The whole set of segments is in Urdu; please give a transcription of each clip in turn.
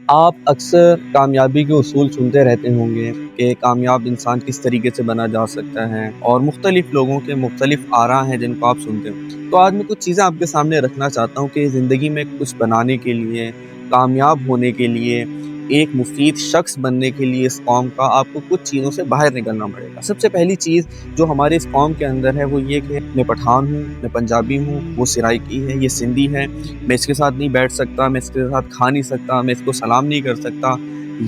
آپ اکثر کامیابی کے اصول سنتے رہتے ہوں گے کہ کامیاب انسان کس طریقے سے بنا جا سکتا ہے، اور مختلف لوگوں کے مختلف آراء ہیں جن کو آپ سنتے ہو۔ تو آج میں کچھ چیزیں آپ کے سامنے رکھنا چاہتا ہوں کہ زندگی میں کچھ بنانے کے لیے، کامیاب ہونے کے لیے، ایک مفید شخص بننے کے لیے اس قوم کا آپ کو کچھ چیزوں سے باہر نکلنا پڑے گا۔ سب سے پہلی چیز جو ہمارے اس قوم کے اندر ہے وہ یہ کہ میں پٹھان ہوں، میں پنجابی ہوں، وہ سرائکی ہے، یہ سندھی ہے، میں اس کے ساتھ نہیں بیٹھ سکتا، میں اس کے ساتھ کھا نہیں سکتا، میں اس کو سلام نہیں کر سکتا۔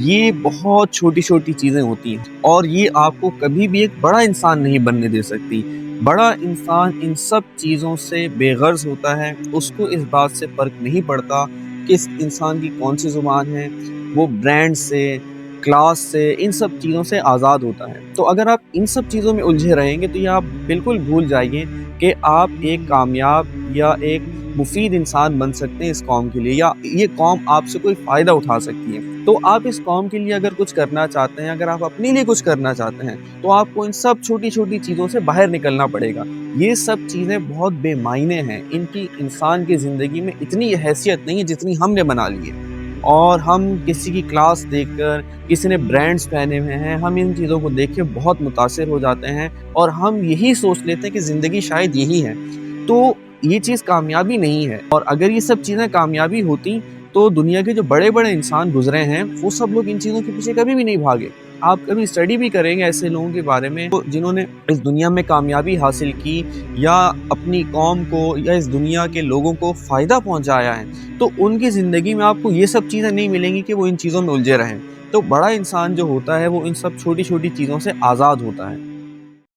یہ بہت چھوٹی چھوٹی چیزیں ہوتی ہیں، اور یہ آپ کو کبھی بھی ایک بڑا انسان نہیں بننے دے سکتی۔ بڑا انسان ان سب چیزوں سے بے غرض ہوتا ہے، اس کو اس بات سے فرق نہیں پڑتا کہ اس انسان کی کون سی زبان ہے، وہ برانڈ سے، کلاس سے، ان سب چیزوں سے آزاد ہوتا ہے۔ تو اگر آپ ان سب چیزوں میں الجھے رہیں گے تو یہ آپ بالکل بھول جائیے کہ آپ ایک کامیاب یا ایک مفید انسان بن سکتے ہیں اس قوم کے لیے، یا یہ قوم آپ سے کوئی فائدہ اٹھا سکتی ہے۔ تو آپ اس قوم کے لیے اگر کچھ کرنا چاہتے ہیں، اگر آپ اپنے لیے کچھ کرنا چاہتے ہیں، تو آپ کو ان سب چھوٹی چھوٹی چیزوں سے باہر نکلنا پڑے گا۔ یہ سب چیزیں بہت بے معنی ہیں، ان کی انسان کی زندگی میں اتنی حیثیت نہیں ہے جتنی ہم نے بنا لی ہے۔ اور ہم کسی کی کلاس دیکھ کر، کسی نے برانڈز پہنے ہوئے ہیں، ہم ان چیزوں کو دیکھ کے بہت متاثر ہو جاتے ہیں، اور ہم یہی سوچ لیتے ہیں کہ زندگی شاید یہی ہے۔ تو یہ چیز کامیابی نہیں ہے، اور اگر یہ سب چیزیں کامیابی ہوتی تو دنیا کے جو بڑے بڑے انسان گزرے ہیں وہ سب لوگ ان چیزوں کے پیچھے کبھی بھی نہیں بھاگے۔ آپ کبھی اسٹڈی بھی کریں گے ایسے لوگوں کے بارے میں جنہوں نے اس دنیا میں کامیابی حاصل کی، یا اپنی قوم کو یا اس دنیا کے لوگوں کو فائدہ پہنچایا ہے، تو ان کی زندگی میں آپ کو یہ سب چیزیں نہیں ملیں گی کہ وہ ان چیزوں میں الجھے رہیں۔ تو بڑا انسان جو ہوتا ہے وہ ان سب چھوٹی چھوٹی چیزوں سے آزاد ہوتا ہے۔